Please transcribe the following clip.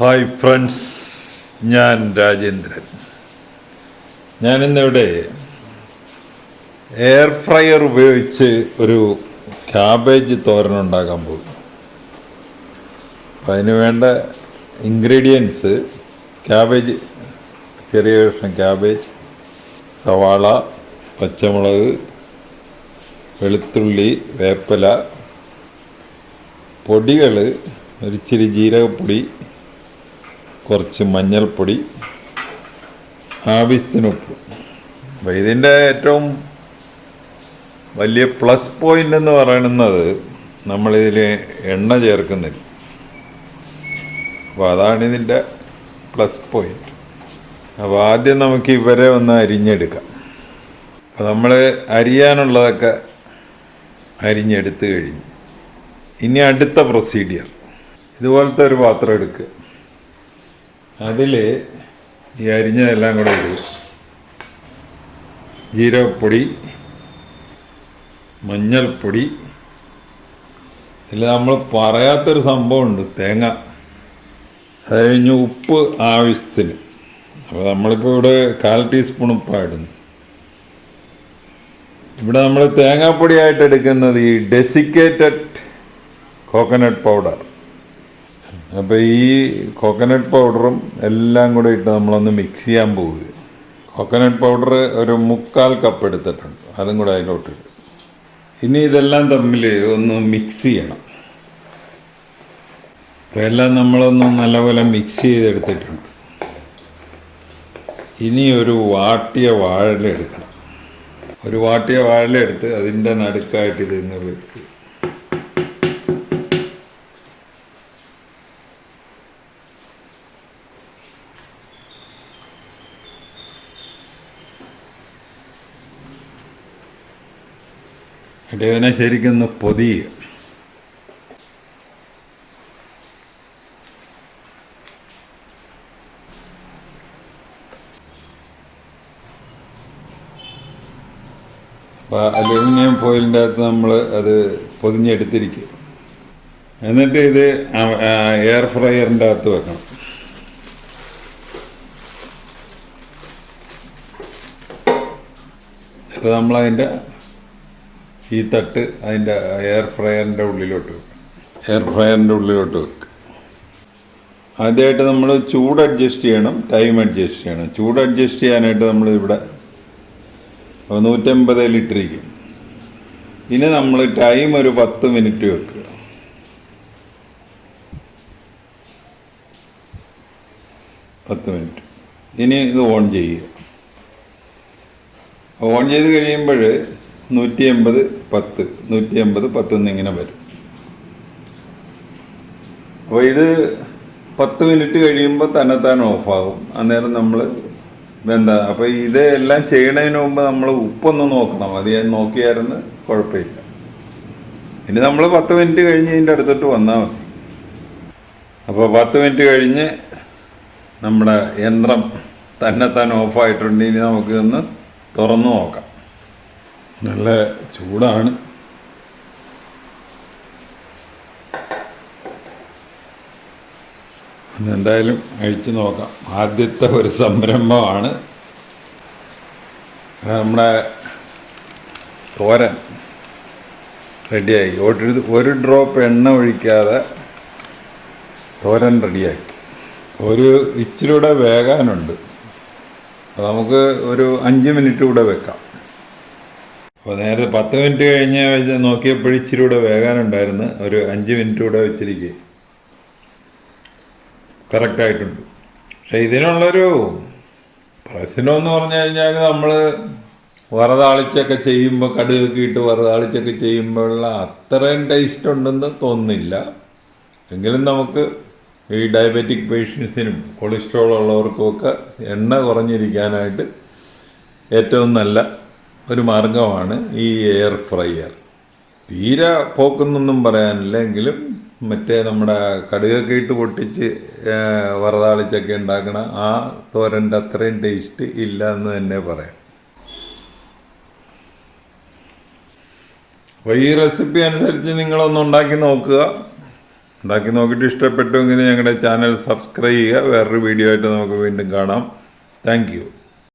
Hi friends, ഞാൻ രാജേന്ദ്രൻ. ഞാനിന്നിവിടെ air fryer ഉപയോഗിച്ച് ഒരു ക്യാബേജ് തോരൻ ഉണ്ടാക്കാൻ പോകും. അപ്പം അതിന് വേണ്ട ഇൻഗ്രീഡിയൻസ്: ക്യാബേജ്, ചെറിയ കഷ്ണം ക്യാബേജ്, സവാള, പച്ചമുളക്, വെളുത്തുള്ളി, വേപ്പില, പൊടികൾ, ഒരിച്ചിരി ജീരകപ്പൊടി, കുറച്ച് മഞ്ഞൾപ്പൊടി, ആവശ്യത്തിന് ഉപ്പ്. അപ്പോൾ ഇതിൻ്റെ ഏറ്റവും വലിയ പ്ലസ് പോയിൻ്റ് എന്ന് പറയുന്നത് നമ്മളിതിൽ എണ്ണ ചേർക്കുന്നില്ല. അപ്പോൾ അതാണ് ഇതിൻ്റെ പ്ലസ് പോയിൻ്റ്. അപ്പോൾ ആദ്യം നമുക്ക് ഇവരെ ഒന്ന് അരിഞ്ഞെടുക്കാം. അപ്പോൾ നമ്മൾ അരിയാനുള്ളതൊക്കെ അരിഞ്ഞെടുത്ത് കഴിഞ്ഞു. ഇനി അടുത്ത പ്രൊസീഡിയർ, ഇതുപോലത്തെ ഒരു പാത്രം എടുക്കുക. അതിൽ ഈ അരിഞ്ഞതെല്ലാം കൂടെ ഇടുക. ജീരകപ്പൊടി, മഞ്ഞൾപ്പൊടി, ഇതിൽ നമ്മൾ പറയാത്തൊരു സംഭവമുണ്ട്, തേങ്ങ. അത് കഴിഞ്ഞ് ഉപ്പ് ആവശ്യത്തിന്. അപ്പോൾ നമ്മളിപ്പോൾ ഇവിടെ 1/4 ടീസ്പൂൺ ഉപ്പാണ് ഇടുന്നത്. ഇവിടെ നമ്മൾ തേങ്ങാപ്പൊടിയായിട്ട് എടുക്കുന്നത് ഈ ഡെസിക്കേറ്റഡ് കോക്കനട്ട് പൗഡർ. അപ്പോൾ ഈ കോക്കനട്ട് പൗഡറും എല്ലാം കൂടെ ഇട്ട് നമ്മളൊന്ന് മിക്സ് ചെയ്യാൻ പോവുക. കോക്കനട്ട് പൗഡർ ഒരു 1/4 കപ്പ് എടുത്തിട്ടുണ്ട്, അതും കൂടെ അതിലോട്ടിട്ട്. ഇനി ഇതെല്ലാം തമ്മിൽ ഒന്ന് മിക്സ് ചെയ്യണം. അപ്പോൾ എല്ലാം നമ്മളൊന്ന് നല്ലപോലെ മിക്സ് ചെയ്തെടുത്തിട്ടുണ്ട്. ഇനി ഒരു വാട്ടിയ വാഴല എടുക്കണം. ഒരു വാട്ടിയ വാഴല എടുത്ത് അതിൻ്റെ നടുക്കായിട്ട് ഇതിങ്ങ് വെക്കുക. ഇടവനെ ശരിക്കൊന്ന് പൊതിയുക. അപ്പോൾ അലൂമിനിയം ഫോയിലിൻ്റെ അകത്ത് നമ്മൾ അത് പൊതിഞ്ഞെടുത്തിരിക്കുക. എന്നിട്ട് ഇത് എയർ ഫ്രയറിൻ്റെ അകത്ത് വെക്കണം. അപ്പോൾ നമ്മളതിൻ്റെ ഈ തട്ട് അതിൻ്റെ എയർ ഫ്രയറിൻ്റെ ഉള്ളിലോട്ട് വെക്കുക. ആദ്യമായിട്ട് നമ്മൾ ചൂട് അഡ്ജസ്റ്റ് ചെയ്യണം, ടൈം അഡ്ജസ്റ്റ് ചെയ്യണം. ചൂട് അഡ്ജസ്റ്റ് ചെയ്യാനായിട്ട് നമ്മൾ ഇവിടെ 150 ഇട്ടിരിക്കും. ഇനി നമ്മൾ ടൈം ഒരു 10 മിനിറ്റ് വെക്കുക. 10 മിനിറ്റ്. ഇനി ഇത് ഓൺ ചെയ്യുക. ഓൺ ചെയ്ത് കഴിയുമ്പോൾ 180 10 180 10 എന്നിങ്ങനെ വരും. അപ്പോൾ ഇത് 10 മിനിറ്റ് കഴിയുമ്പോൾ തന്നെത്താൻ ഓഫാകും. അന്നേരം നമ്മൾ അപ്പോൾ ഇത് എല്ലാം ചെയ്യണതിന് മുമ്പ് നമ്മൾ ഉപ്പൊന്ന് നോക്കണം. അത് ഞാൻ നോക്കിയായിരുന്നു, കുഴപ്പമില്ല. ഇനി നമ്മൾ 10 മിനിറ്റ് കഴിഞ്ഞ് ഇതിൻ്റെ അടുത്തോട്ട് വന്നാൽ മതി. അപ്പോൾ 10 മിനിറ്റ് കഴിഞ്ഞ് നമ്മുടെ യന്ത്രം തന്നെത്താൻ ഓഫായിട്ടുണ്ട്. ഇനി നമുക്കിതൊന്ന് തുറന്നു നോക്കാം. നല്ല ചൂടാണ്. എന്തായാലും അഴിച്ചു നോക്കാം. ആദ്യത്തെ ഒരു സംരംഭമാണ്. നമ്മുടെ തോരൻ റെഡിയായി. ഒരു ഡ്രോപ്പ് എണ്ണ ഒഴിക്കാതെ തോരൻ റെഡിയാക്കി. ഒരു ഇച്ചിരി കൂടെ വേകാനുണ്ട്. നമുക്ക് ഒരു 5 മിനിറ്റ് കൂടെ വെക്കാം. അപ്പോൾ നേരത്തെ 10 മിനിറ്റ് കഴിഞ്ഞ് നോക്കിയപ്പോൾ ഇച്ചിരി കൂടെ വേകാനുണ്ടായിരുന്നു. ഒരു 5 മിനിറ്റ് കൂടെ വെച്ചിരിക്കുക. കറക്റ്റായിട്ടുണ്ട്. പക്ഷെ ഇതിനുള്ളൊരു പ്രശ്നമെന്ന് പറഞ്ഞു കഴിഞ്ഞാൽ നമ്മൾ വറതാളിച്ചൊക്കെ ചെയ്യുമ്പോൾ, കടുകൊക്കെ ഇട്ട് വറതാളിച്ചൊക്കെ ചെയ്യുമ്പോഴുള്ള അത്രയും ടേസ്റ്റ് ഉണ്ടെന്ന് തോന്നുന്നില്ല. എങ്കിലും നമുക്ക് ഈ ഡയബറ്റിക് പേഷ്യൻസിനും കൊളസ്ട്രോൾ ഉള്ളവർക്കുമൊക്കെ എണ്ണ കുറഞ്ഞിരിക്കാനായിട്ട് ഏറ്റവും നല്ല ഒരു മാർഗമാണ് ഈ എയർ ഫ്രയർ. തീരെ പോക്കുന്നൊന്നും പറയാനില്ല, എങ്കിലും മറ്റേ നമ്മുടെ കടുകൊക്കെ ഇട്ട് പൊട്ടിച്ച് വറതാളിച്ചൊക്കെ ഉണ്ടാക്കണ ആ തോരൻ്റെ അത്രയും ടേസ്റ്റ് ഇല്ല എന്ന് തന്നെ പറയാം. അപ്പോൾ ഈ റെസിപ്പി അനുസരിച്ച് നിങ്ങളൊന്ന് ഉണ്ടാക്കി നോക്കുക. ഉണ്ടാക്കി നോക്കിയിട്ട് ഇഷ്ടപ്പെട്ടുവെങ്കിൽ ഞങ്ങളുടെ ചാനൽ സബ്സ്ക്രൈബ് ചെയ്യുക. വേറൊരു വീഡിയോ ആയിട്ട് നമുക്ക് വീണ്ടും കാണാം. Thank you.